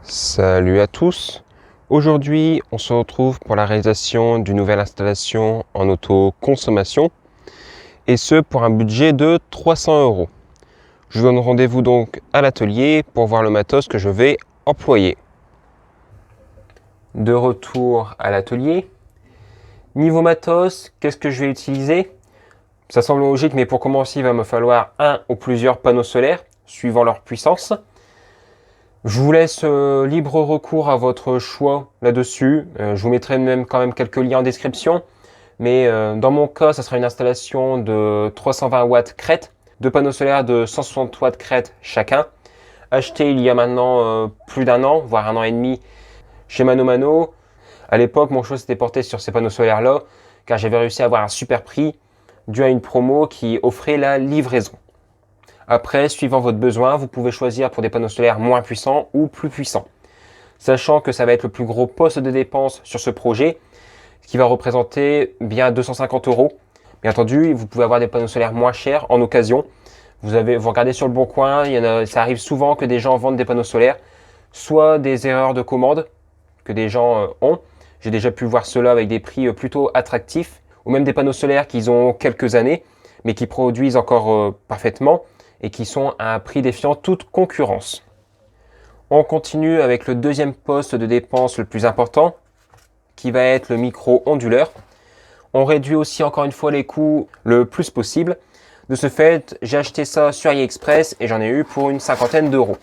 Salut à tous. Aujourd'hui, on se retrouve pour la réalisation d'une nouvelle installation en autoconsommation et ce pour un budget de 300 €. Je vous donne rendez-vous donc à l'atelier pour voir le matos que je vais employer. De retour à l'atelier. Niveau matos, qu'est-ce que je vais utiliser? Ça semble logique, mais pour commencer, il va me falloir un ou plusieurs panneaux solaires, suivant leur puissance. Je vous laisse libre recours à votre choix là-dessus. Je vous mettrai même quand même quelques liens en description. Mais dans mon cas, ça sera une installation de 320 watts crête, deux panneaux solaires de 160 watts crête chacun. Acheté il y a maintenant plus d'un an, voire un an et demi, chez Mano Mano. À l'époque, mon choix s'était porté sur ces panneaux solaires-là, car j'avais réussi à avoir un super prix dû à une promo qui offrait la livraison. Après, suivant votre besoin, vous pouvez choisir pour des panneaux solaires moins puissants ou plus puissants. Sachant que ça va être le plus gros poste de dépense sur ce projet, ce qui va représenter bien 250 €. Bien entendu, vous pouvez avoir des panneaux solaires moins chers en occasion. Vous regardez sur le bon coin, ça arrive souvent que des gens vendent des panneaux solaires, soit des erreurs de commande que des gens ont. J'ai déjà pu voir cela avec des prix plutôt attractifs, ou même des panneaux solaires qui ont quelques années, mais qui produisent encore parfaitement, et qui sont à un prix défiant toute concurrence. On continue avec le deuxième poste de dépense le plus important, qui va être le micro-onduleur. On réduit aussi encore une fois les coûts le plus possible. De ce fait, j'ai acheté ça sur AliExpress et j'en ai eu pour une cinquantaine d'euros.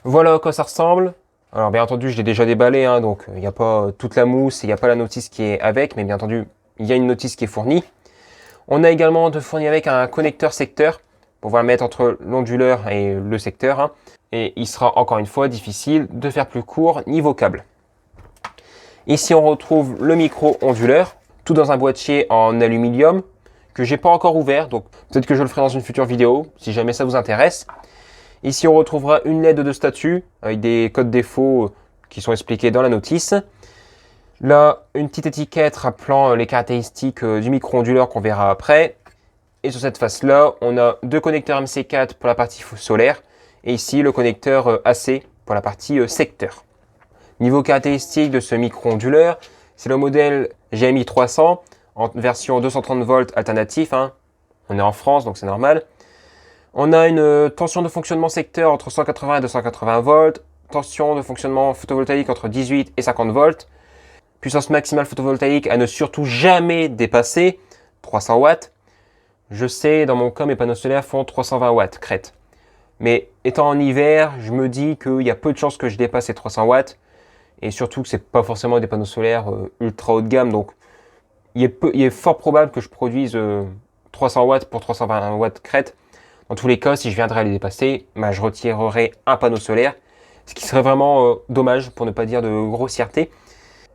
Voilà à quoi ça ressemble. Alors bien entendu, je l'ai déjà déballé, donc il n'y a pas toute la mousse et il n'y a pas la notice qui est avec, mais bien entendu, il y a une notice qui est fournie. On a également fourni avec un connecteur secteur, pour pouvoir le mettre entre l'onduleur et le secteur. Et il sera encore une fois difficile de faire plus court niveau câble. Ici, on retrouve le micro-onduleur, tout dans un boîtier en aluminium que j'ai pas encore ouvert. Donc peut-être que je le ferai dans une future vidéo, si jamais ça vous intéresse. Ici, on retrouvera une LED de statut avec des codes défauts qui sont expliqués dans la notice. Là, une petite étiquette rappelant les caractéristiques du micro-onduleur qu'on verra après. Et sur cette face-là, on a deux connecteurs MC4 pour la partie solaire et ici le connecteur AC pour la partie secteur. Niveau caractéristique de ce micro-onduleur, c'est le modèle GMI 300 en version 230 volts alternatif. On est en France, donc c'est normal. On a une tension de fonctionnement secteur entre 180 et 280 volts, tension de fonctionnement photovoltaïque entre 18 et 50 volts, puissance maximale photovoltaïque à ne surtout jamais dépasser 300 watts. Je sais, dans mon cas, mes panneaux solaires font 320 watts crête. Mais étant en hiver, je me dis qu'il y a peu de chances que je dépasse les 300 watts. Et surtout que ce n'est pas forcément des panneaux solaires ultra haut de gamme. Donc, il est fort probable que je produise 300 watts pour 320 watts crête. Dans tous les cas, si je viendrais à les dépasser, je retirerai un panneau solaire. Ce qui serait vraiment dommage, pour ne pas dire de grossièreté.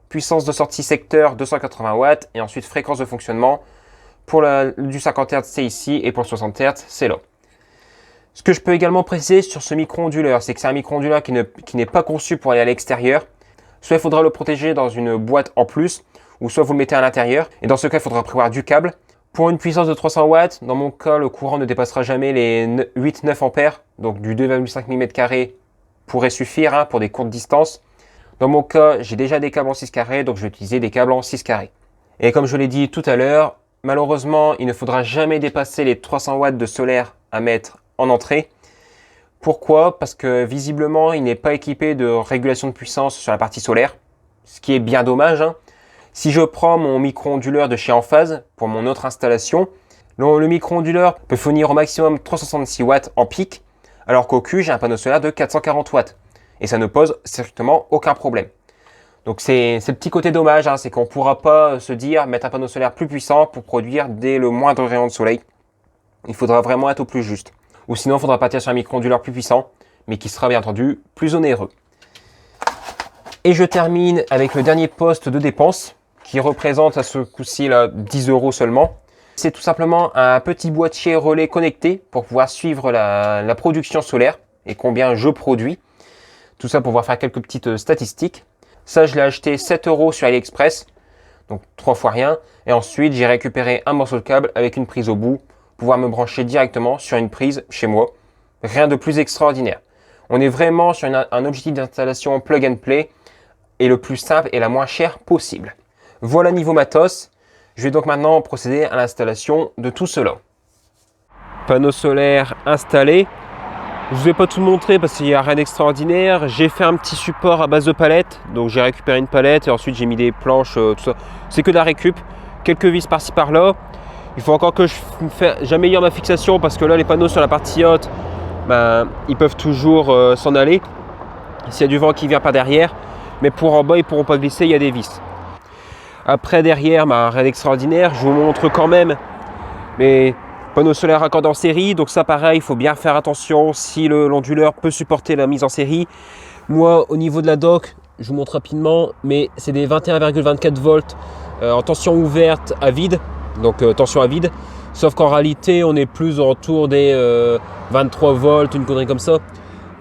Puissance de sortie secteur 280 watts. Et ensuite, fréquence de fonctionnement. Pour du 50 Hz, c'est ici, et pour le 60 Hz, c'est là. Ce que je peux également préciser sur ce micro-onduleur, c'est que c'est un micro-onduleur qui n'est pas conçu pour aller à l'extérieur. Soit il faudra le protéger dans une boîte en plus, ou soit vous le mettez à l'intérieur. Et dans ce cas, il faudra prévoir du câble. Pour une puissance de 300 watts, dans mon cas, le courant ne dépassera jamais les 8-9 ampères. Donc du 2,5 mm² pourrait suffire pour des courtes distances. Dans mon cas, j'ai déjà des câbles en 6 carrés, donc je vais utiliser des câbles en 6 carrés. Et comme je l'ai dit tout à l'heure, malheureusement, il ne faudra jamais dépasser les 300 watts de solaire à mettre en entrée. Pourquoi? Parce que visiblement, il n'est pas équipé de régulation de puissance sur la partie solaire, ce qui est bien dommage. Si je prends mon micro-onduleur de chez Enphase pour mon autre installation, le micro-onduleur peut fournir au maximum 366 watts en pic, alors qu'au cul, j'ai un panneau solaire de 440 watts. Et ça ne pose strictement aucun problème. Donc c'est le petit côté dommage, c'est qu'on ne pourra pas se dire mettre un panneau solaire plus puissant pour produire dès le moindre rayon de soleil. Il faudra vraiment être au plus juste. Ou sinon, il faudra partir sur un micro-onduleur plus puissant, mais qui sera bien entendu plus onéreux. Et je termine avec le dernier poste de dépense, qui représente à ce coup-ci 10 € seulement. C'est tout simplement un petit boîtier relais connecté pour pouvoir suivre la production solaire et combien je produis. Tout ça pour pouvoir faire quelques petites statistiques. Ça, je l'ai acheté 7 € sur AliExpress, donc 3 fois rien. Et ensuite, j'ai récupéré un morceau de câble avec une prise au bout, pour pouvoir me brancher directement sur une prise chez moi. Rien de plus extraordinaire. On est vraiment sur un objectif d'installation plug and play et le plus simple et la moins chère possible. Voilà niveau matos. Je vais donc maintenant procéder à l'installation de tout cela. Panneau solaire installé. Je ne vais pas tout montrer parce qu'il n'y a rien d'extraordinaire. J'ai fait un petit support à base de palettes. Donc j'ai récupéré une palette et ensuite j'ai mis des planches, tout ça. C'est que de la récup. Quelques vis par-ci par-là. Il faut encore que j'améliore ma fixation parce que là les panneaux sur la partie haute, ils peuvent toujours s'en aller. S'il y a du vent qui vient par derrière. Mais pour en bas, ils ne pourront pas glisser, il y a des vis. Après derrière, rien d'extraordinaire. Je vous montre quand même. Mais panneau solaire raccordé en série, donc ça pareil, il faut bien faire attention si l'onduleur peut supporter la mise en série. Moi, au niveau de la dock, je vous montre rapidement, mais c'est des 21,24 volts en tension ouverte à vide, donc tension à vide. Sauf qu'en réalité, on est plus autour des 23 volts, une connerie comme ça.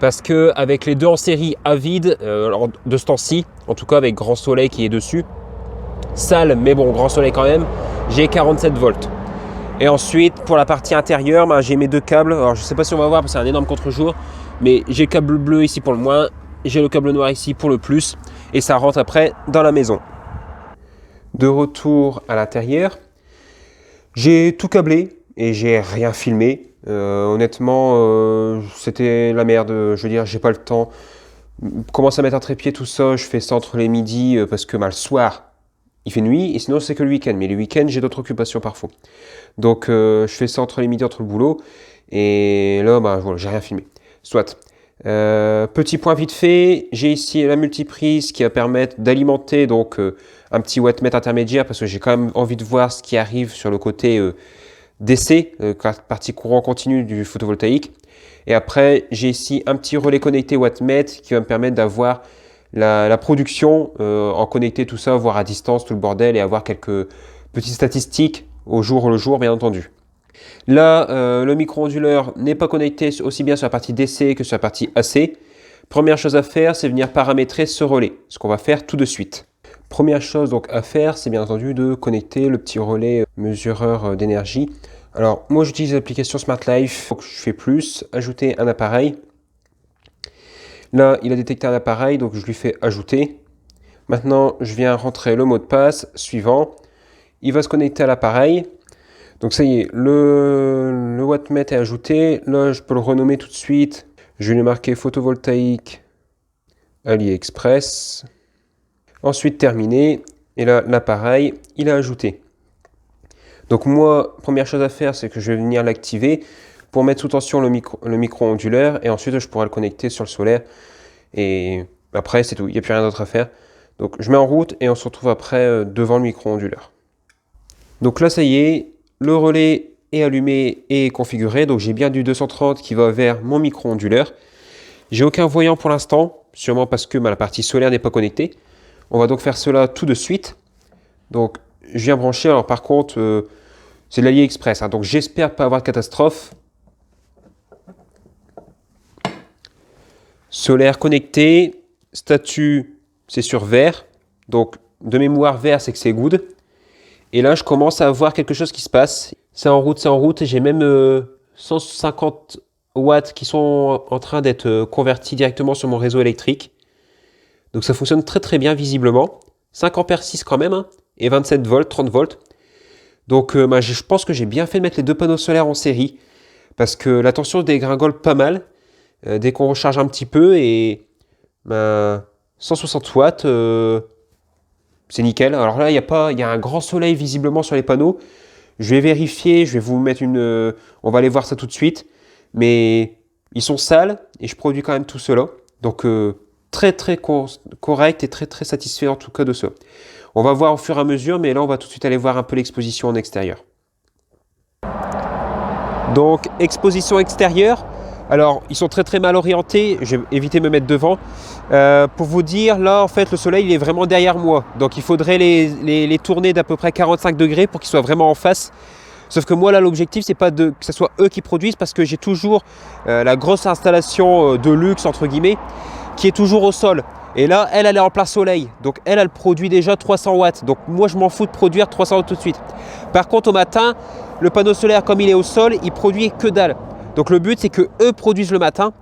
Parce qu'avec les deux en série à vide, de ce temps-ci, en tout cas avec grand soleil qui est dessus, sale, mais bon, grand soleil quand même, j'ai 47 volts. Et ensuite, pour la partie intérieure, j'ai mes deux câbles. Alors, je ne sais pas si on va voir parce que c'est un énorme contre-jour. Mais j'ai le câble bleu ici pour le moins. J'ai le câble noir ici pour le plus. Et ça rentre après dans la maison. De retour à l'intérieur, j'ai tout câblé et j'ai rien filmé. Honnêtement, c'était la merde. Je veux dire, j'ai pas le temps. Commence à mettre un trépied, tout ça. Je fais ça entre les midis parce que le soir, il fait nuit et sinon c'est que le week-end. Mais le week-end, j'ai d'autres occupations parfois. Donc je fais ça entre les midis, entre le boulot. Et là, voilà, j'ai rien filmé. Soit. Petit point vite fait, j'ai ici la multiprise qui va permettre d'alimenter donc un petit wattmètre intermédiaire parce que j'ai quand même envie de voir ce qui arrive sur le côté DC, partie courant continu du photovoltaïque. Et après, j'ai ici un petit relais connecté wattmètre qui va me permettre d'avoir la production en connecté, tout ça, voir à distance tout le bordel et avoir quelques petites statistiques au jour le jour, bien entendu. Là, le micro-onduleur n'est pas connecté aussi bien sur la partie DC que sur la partie AC. Première chose à faire, c'est venir paramétrer ce relais, ce qu'on va faire tout de suite. Première chose donc à faire, c'est bien entendu de connecter le petit relais mesureur d'énergie. Alors, moi j'utilise l'application Smart Life, donc je fais plus, ajouter un appareil. Là, il a détecté un appareil, donc je lui fais ajouter. Maintenant, je viens rentrer le mot de passe suivant. Il va se connecter à l'appareil. Donc ça y est, le wattmètre est ajouté. Là, je peux le renommer tout de suite. Je vais lui marquer photovoltaïque AliExpress. Ensuite, terminé. Et là, l'appareil, il est ajouté. Donc moi, première chose à faire, c'est que je vais venir l'activer pour mettre sous tension le micro-onduleur. Et ensuite, je pourrai le connecter sur le solaire. Et après, c'est tout. Il n'y a plus rien d'autre à faire. Donc je mets en route et on se retrouve après devant le micro-onduleur. Donc là, ça y est. Le relais est allumé et configuré, donc j'ai bien du 230 qui va vers mon micro-onduleur. J'ai aucun voyant pour l'instant, sûrement parce que la partie solaire n'est pas connectée. On va donc faire cela tout de suite. Donc je viens brancher, alors par contre, c'est de l'AliExpress, donc j'espère pas avoir de catastrophe. Solaire connecté, statut c'est sur vert, donc de mémoire vert c'est que c'est good. Et là, je commence à voir quelque chose qui se passe. C'est en route. J'ai même 150 watts qui sont en train d'être convertis directement sur mon réseau électrique. Donc ça fonctionne très très bien visiblement. 5 ampères 6 quand même, et 27 volts, 30 volts. Donc je pense que j'ai bien fait de mettre les deux panneaux solaires en série. Parce que la tension dégringole pas mal dès qu'on recharge un petit peu. Et 160 watts... c'est nickel. Alors là, il y a un grand soleil visiblement sur les panneaux. Je vais vérifier, je vais vous mettre on va aller voir ça tout de suite. Mais ils sont sales et je produis quand même tout cela. Donc très très correct et très très satisfait en tout cas de ça. On va voir au fur et à mesure, mais là on va tout de suite aller voir un peu l'exposition en extérieur. Donc exposition extérieure. Alors, ils sont très très mal orientés, je vais éviter de me mettre devant. Pour vous dire, là en fait le soleil il est vraiment derrière moi. Donc il faudrait les tourner d'à peu près 45 degrés pour qu'ils soient vraiment en face. Sauf que moi là l'objectif c'est pas que ce soit eux qui produisent parce que j'ai toujours la grosse installation de luxe entre guillemets qui est toujours au sol. Et là elle est en plein soleil. Donc elle produit déjà 300 watts. Donc moi je m'en fous de produire 300 watts tout de suite. Par contre au matin, le panneau solaire comme il est au sol, il produit que dalle. Donc le but c'est que eux produisent le matin.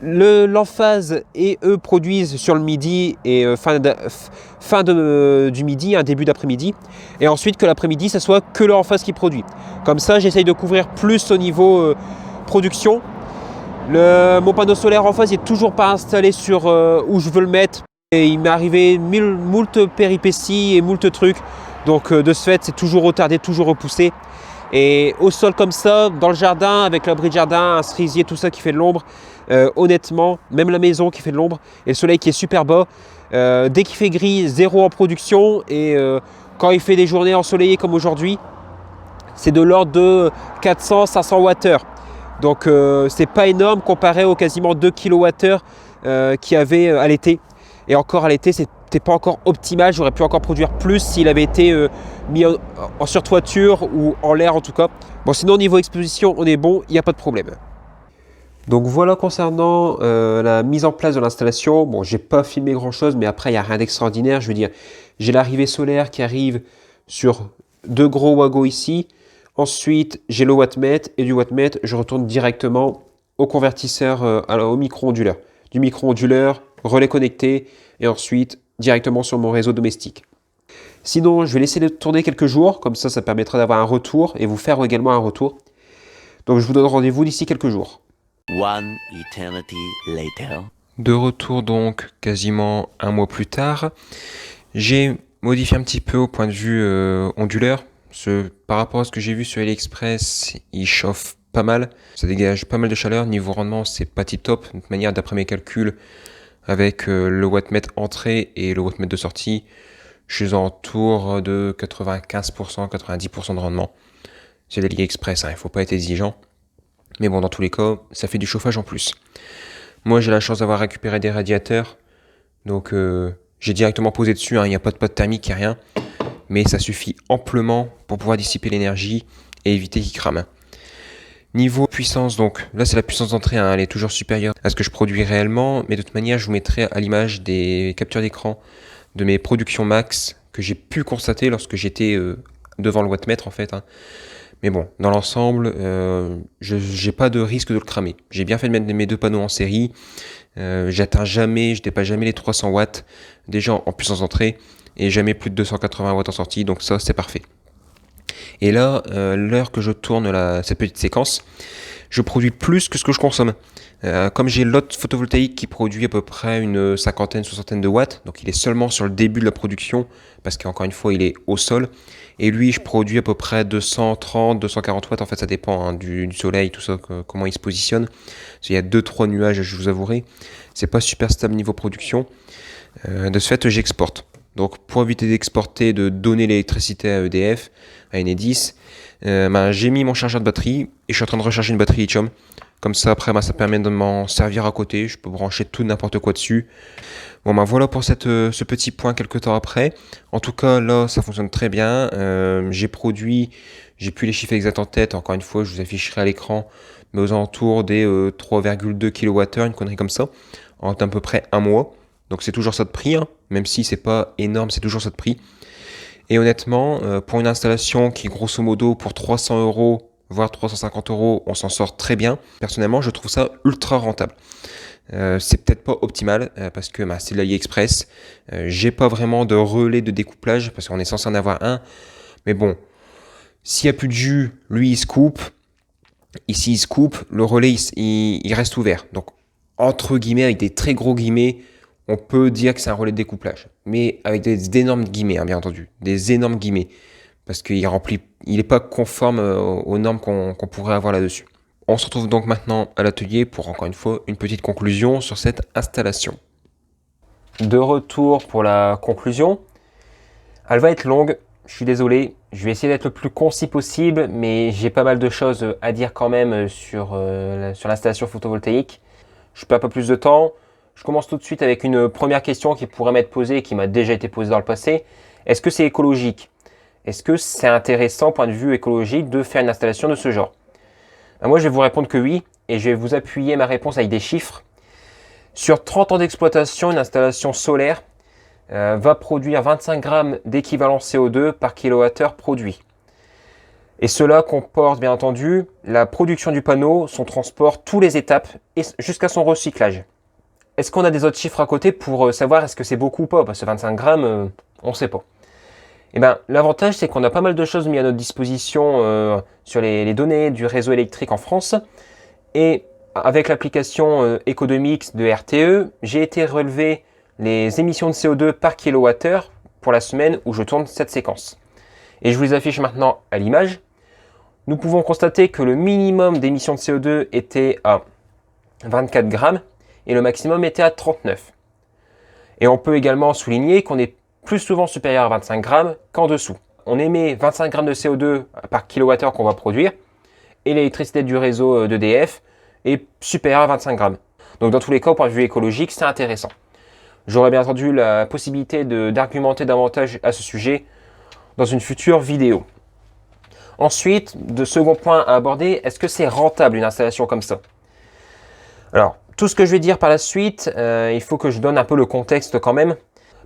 L'emphase et eux produisent sur le midi et du midi, un début d'après-midi. Et ensuite que l'après-midi, ça soit que l'emphase qui produit. Comme ça, j'essaye de couvrir plus au niveau production. Mon panneau solaire en phase n'est toujours pas installé sur où je veux le mettre. Et il m'est arrivé moult péripéties et moult trucs. Donc de ce fait, c'est toujours retardé, toujours repoussé. Et au sol comme ça, dans le jardin, avec l'abri de jardin, un cerisier, tout ça qui fait de l'ombre, honnêtement, même la maison qui fait de l'ombre, et le soleil qui est super bas, dès qu'il fait gris, zéro en production, et quand il fait des journées ensoleillées comme aujourd'hui, c'est de l'ordre de 400-500 Wh. Donc c'est pas énorme comparé aux quasiment 2 kWh qu'il y avait à l'été. Et encore à l'été, c'était pas encore optimal, j'aurais pu encore produire plus s'il avait été mis en surtoiture ou en l'air en tout cas. Bon, sinon au niveau exposition, on est bon, il n'y a pas de problème. Donc voilà concernant la mise en place de l'installation. Bon, j'ai pas filmé grand chose, mais après il n'y a rien d'extraordinaire. Je veux dire, j'ai l'arrivée solaire qui arrive sur 2 gros wagos ici. Ensuite, j'ai le wattmètre et du wattmètre, je retourne directement au convertisseur, au micro-onduleur. Du micro-onduleur, relais connecté et ensuite directement sur mon réseau domestique. Sinon, je vais laisser le tourner quelques jours, comme ça permettra d'avoir un retour et vous faire également un retour. Donc je vous donne rendez-vous d'ici quelques jours. One eternity later. De retour donc quasiment un mois plus tard, j'ai modifié un petit peu au point de vue onduleur. Par rapport à ce que j'ai vu sur AliExpress, il chauffe pas mal, ça dégage pas mal de chaleur. Niveau rendement, c'est pas tip top. De toute manière, d'après mes calculs, avec le wattmètre entrée et le wattmètre de sortie, je suis autour de 95%, 90% de rendement. C'est l'AliExpress, il ne faut pas être exigeant. Mais bon, dans tous les cas, ça fait du chauffage en plus. Moi, j'ai la chance d'avoir récupéré des radiateurs. Donc, j'ai directement posé dessus. Il n'y a pas de pote thermique, il n'y a rien. Mais ça suffit amplement pour pouvoir dissiper l'énergie et éviter qu'il crame. Niveau puissance, donc là c'est la puissance d'entrée, elle est toujours supérieure à ce que je produis réellement, mais de toute manière je vous mettrai à l'image des captures d'écran de mes productions max que j'ai pu constater lorsque j'étais devant le wattmètre en fait. Mais bon, dans l'ensemble, je n'ai pas de risque de le cramer. J'ai bien fait de mettre mes 2 panneaux en série, je dépasse jamais les 300 watts déjà en puissance d'entrée et jamais plus de 280 watts en sortie, donc ça c'est parfait. Et là, l'heure que je tourne cette petite séquence, je produis plus que ce que je consomme. Comme j'ai l'autre photovoltaïque qui produit à peu près une cinquantaine, soixantaine de watts, donc il est seulement sur le début de la production, parce qu'encore une fois, il est au sol. Et lui, je produis à peu près 230, 240 watts, en fait ça dépend du soleil, tout ça, comment il se positionne. Il y a 2-3 nuages, je vous avouerai. C'est pas super stable niveau production. De ce fait, j'exporte. Donc pour éviter d'exporter, de donner l'électricité à EDF, à Enedis, j'ai mis mon chargeur de batterie et je suis en train de recharger une batterie lithium. Comme ça après ça permet de m'en servir à côté, je peux brancher tout n'importe quoi dessus. Bon voilà pour ce petit point quelques temps après. En tout cas là ça fonctionne très bien. J'ai plus les chiffres exacts en tête, encore une fois je vous afficherai à l'écran, mais aux alentours des 3,2 kWh, une connerie comme ça, en à peu près un mois. Donc c'est toujours ça de prix, même si c'est pas énorme, c'est toujours ça de prix. Et honnêtement, pour une installation qui grosso modo pour 300 €, voire 350 €, on s'en sort très bien. Personnellement, je trouve ça ultra rentable. C'est peut-être pas optimal parce que c'est de l'AliExpress. J'ai pas vraiment de relais de découplage parce qu'on est censé en avoir un. Mais bon, s'il n'y a plus de jus, lui il se coupe. Ici il se coupe, le relais il reste ouvert. Donc entre guillemets, avec des très gros guillemets, on peut dire que c'est un relais de découplage, mais avec des énormes guillemets, bien entendu, des énormes guillemets, parce qu'il n'est pas conforme aux normes qu'on pourrait avoir là-dessus. On se retrouve donc maintenant à l'atelier pour encore une fois une petite conclusion sur cette installation. De retour pour la conclusion. Elle va être longue, je suis désolé, je vais essayer d'être le plus concis possible, mais j'ai pas mal de choses à dire quand même sur l'installation photovoltaïque. Je perds pas plus de temps. Je commence tout de suite avec une première question qui pourrait m'être posée et qui m'a déjà été posée dans le passé. Est-ce que c'est écologique? Est-ce que c'est intéressant, point de vue écologique, de faire une installation de ce genre? Moi, je vais vous répondre que oui, et je vais vous appuyer ma réponse avec des chiffres. Sur 30 ans d'exploitation, une installation solaire va produire 25 grammes d'équivalent CO2 par kWh produit. Et cela comporte bien entendu la production du panneau, son transport, toutes les étapes et jusqu'à son recyclage. Est-ce qu'on a des autres chiffres à côté pour savoir est-ce que c'est beaucoup ou pas? Parce que 25 grammes, on ne sait pas. Eh ben, l'avantage, c'est qu'on a pas mal de choses mises à notre disposition sur les données du réseau électrique en France. Et avec l'application Ecodomix de RTE, j'ai été relever les émissions de CO2 par kilowattheure pour la semaine où je tourne cette séquence. Et je vous les affiche maintenant à l'image. Nous pouvons constater que le minimum d'émissions de CO2 était à 24 grammes et le maximum était à 39. Et on peut également souligner qu'on est plus souvent supérieur à 25 grammes qu'en dessous. On émet 25 grammes de CO2 par kilowattheure qu'on va produire et l'électricité du réseau d'EDF est supérieure à 25 grammes. Donc dans tous les cas, au point de vue écologique, c'est intéressant. J'aurai bien entendu la possibilité d'argumenter davantage à ce sujet dans une future vidéo. Ensuite, de second point à aborder, est-ce que c'est rentable une installation comme ça? Alors, tout ce que je vais dire par la suite, il faut que je donne un peu le contexte quand même,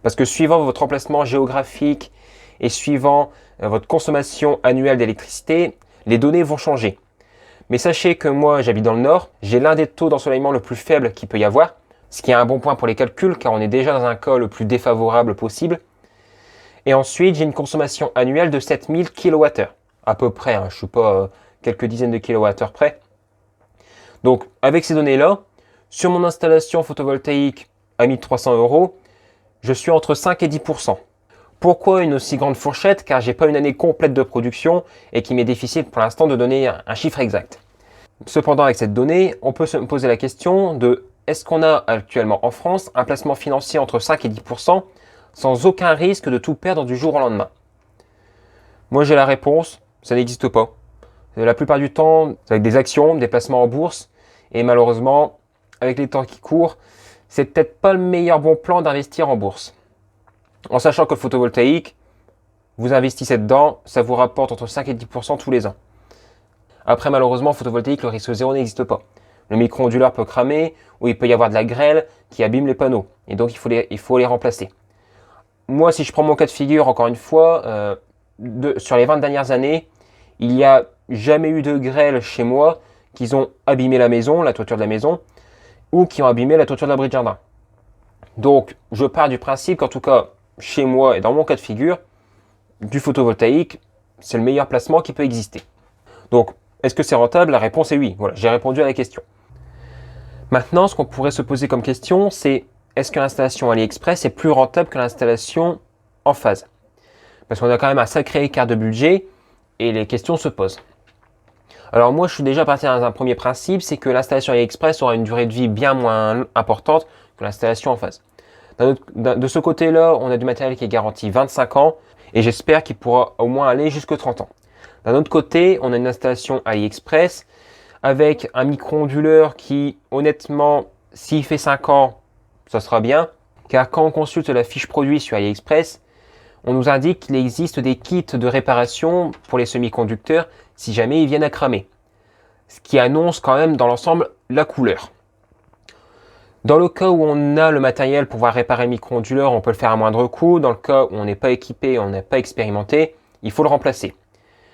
parce que suivant votre emplacement géographique et suivant votre consommation annuelle d'électricité, les données vont changer. Mais sachez que moi, j'habite dans le nord, j'ai l'un des taux d'ensoleillement le plus faible qu'il peut y avoir, ce qui est un bon point pour les calculs, car on est déjà dans un cas le plus défavorable possible. Et ensuite, j'ai une consommation annuelle de 7000 kWh, à peu près, je ne suis pas quelques dizaines de kilowattheures près. Donc, avec ces données-là, sur mon installation photovoltaïque à 1300 €, je suis entre 5 et 10%. Pourquoi une aussi grande fourchette? Car je n'ai pas une année complète de production et qu'il m'est difficile pour l'instant de donner un chiffre exact. Cependant, avec cette donnée, on peut se poser la question de est-ce qu'on a actuellement en France un placement financier entre 5 et 10% sans aucun risque de tout perdre du jour au lendemain? Moi, j'ai la réponse, ça n'existe pas. La plupart du temps, c'est avec des actions, des placements en bourse, et malheureusement, avec les temps qui courent, c'est peut-être pas le meilleur bon plan d'investir en bourse. En sachant que le photovoltaïque, vous investissez dedans, ça vous rapporte entre 5 et 10% tous les ans. Après, malheureusement, en photovoltaïque, le risque zéro n'existe pas. Le micro-onduleur peut cramer, ou il peut y avoir de la grêle qui abîme les panneaux, et donc il faut les remplacer. Moi, si je prends mon cas de figure, encore une fois, sur les 20 dernières années, il n'y a jamais eu de grêle chez moi qui ont abîmé la maison, la toiture de la maison, ou qui ont abîmé la toiture de l'abri de jardin. Donc, je pars du principe qu'en tout cas, chez moi et dans mon cas de figure, du photovoltaïque, c'est le meilleur placement qui peut exister. Donc, est-ce que c'est rentable? La réponse est oui. Voilà, j'ai répondu à la question. Maintenant, ce qu'on pourrait se poser comme question, c'est est-ce que l'installation AliExpress est plus rentable que l'installation en phase? Parce qu'on a quand même un sacré écart de budget et les questions se posent. Alors moi, je suis déjà parti dans un premier principe, c'est que l'installation AliExpress aura une durée de vie bien moins importante que l'installation en phase. De ce côté-là, on a du matériel qui est garanti 25 ans et j'espère qu'il pourra au moins aller jusqu'à 30 ans. D'un autre côté, on a une installation AliExpress avec un micro-onduleur qui, honnêtement, s'il fait 5 ans, ça sera bien. Car quand on consulte la fiche produit sur AliExpress, on nous indique qu'il existe des kits de réparation pour les semi-conducteurs si jamais ils viennent à cramer. Ce qui annonce quand même dans l'ensemble la couleur. Dans le cas où on a le matériel pour pouvoir réparer le micro-onduleur, on peut le faire à moindre coût. Dans le cas où on n'est pas équipé, on n'est pas expérimenté, il faut le remplacer.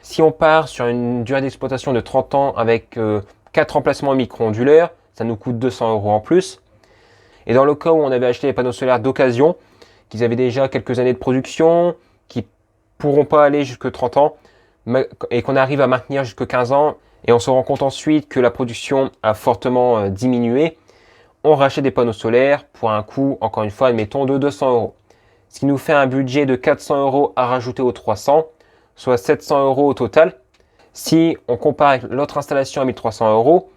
Si on part sur une durée d'exploitation de 30 ans avec 4 remplacements micro-onduleurs, ça nous coûte 200 € en plus. Et dans le cas où on avait acheté des panneaux solaires d'occasion, qu'ils avaient déjà quelques années de production, qui pourront pas aller jusque 30 ans, et qu'on arrive à maintenir jusque 15 ans, et on se rend compte ensuite que la production a fortement diminué, on rachète des panneaux solaires pour un coût, encore une fois, admettons, de 200 €. Ce qui nous fait un budget de 400 € à rajouter aux 300, soit 700 € au total. Si on compare avec l'autre installation à 1300 €,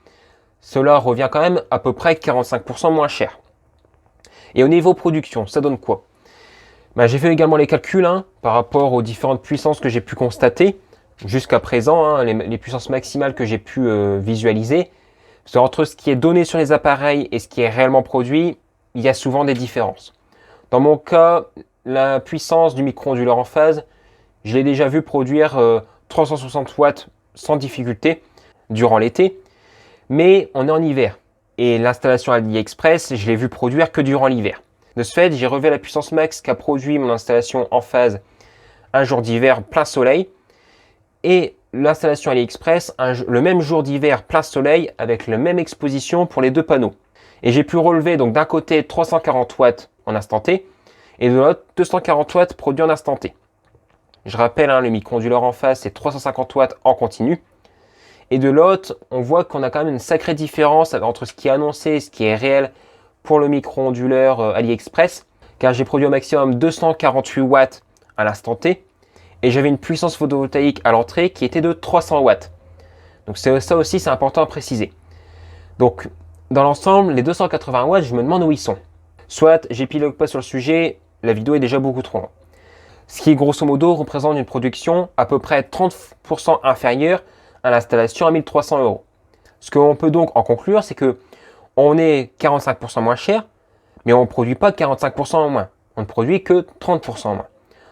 cela revient quand même à peu près 45% moins cher. Et au niveau production, ça donne quoi? J'ai fait également les calculs par rapport aux différentes puissances que j'ai pu constater jusqu'à présent, les puissances maximales que j'ai pu visualiser. Parce qu'entre ce qui est donné sur les appareils et ce qui est réellement produit, il y a souvent des différences. Dans mon cas, la puissance du micro-onduleur en phase, je l'ai déjà vu produire 360 watts sans difficulté durant l'été, mais on est en hiver. Et l'installation AliExpress, je l'ai vu produire que durant l'hiver. De ce fait, j'ai relevé la puissance max qu'a produit mon installation en phase un jour d'hiver plein soleil. Et l'installation AliExpress le même jour d'hiver plein soleil avec la même exposition pour les deux panneaux. Et j'ai pu relever donc d'un côté 340 watts en instant T et de l'autre 240 watts produits en instant T. Je rappelle, le micro-onduleur en face c'est 350 watts en continu. Et de l'autre, on voit qu'on a quand même une sacrée différence entre ce qui est annoncé et ce qui est réel pour le micro-onduleur AliExpress, car j'ai produit au maximum 248 watts à l'instant T, et j'avais une puissance photovoltaïque à l'entrée qui était de 300 watts. Donc ça aussi, c'est important à préciser. Donc, dans l'ensemble, les 280 watts, je me demande où ils sont. Soit j'épilogue pas sur le sujet, la vidéo est déjà beaucoup trop longue. Ce qui, grosso modo, représente une production à peu près 30% inférieure à l'installation à 1300 €. Ce qu'on peut donc en conclure, c'est que on est 45% moins cher, mais on ne produit pas 45% en moins. On ne produit que 30% en moins.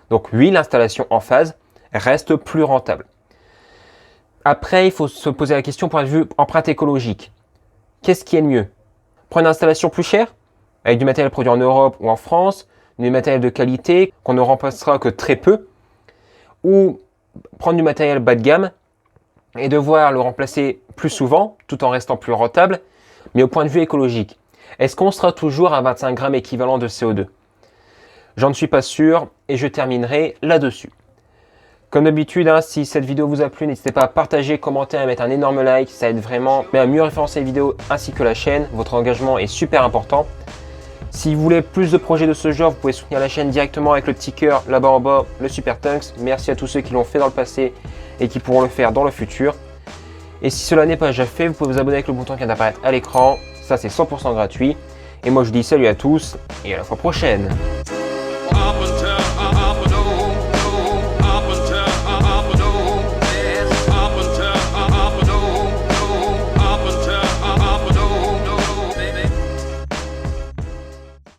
Donc oui, l'installation en phase reste plus rentable. Après, il faut se poser la question point de vue empreinte écologique. Qu'est-ce qui est le mieux? Prendre une installation plus chère, avec du matériel produit en Europe ou en France, du matériel de qualité qu'on ne remplacera que très peu, ou prendre du matériel bas de gamme et devoir le remplacer plus souvent, tout en restant plus rentable, mais au point de vue écologique. Est-ce qu'on sera toujours à 25 grammes équivalent de CO2? J'en ne suis pas sûr et je terminerai là-dessus. Comme d'habitude, si cette vidéo vous a plu, n'hésitez pas à partager, commenter, à mettre un énorme like, ça aide vraiment à mieux référencer les vidéos ainsi que la chaîne. Votre engagement est super important. Si vous voulez plus de projets de ce genre, vous pouvez soutenir la chaîne directement avec le petit cœur là-bas en bas, le Super Thanks. Merci à tous ceux qui l'ont fait dans le passé et qui pourront le faire dans le futur. Et si cela n'est pas déjà fait, vous pouvez vous abonner avec le bouton qui vient d'apparaître à l'écran. Ça, c'est 100% gratuit. Et moi, je dis salut à tous et à la fois prochaine.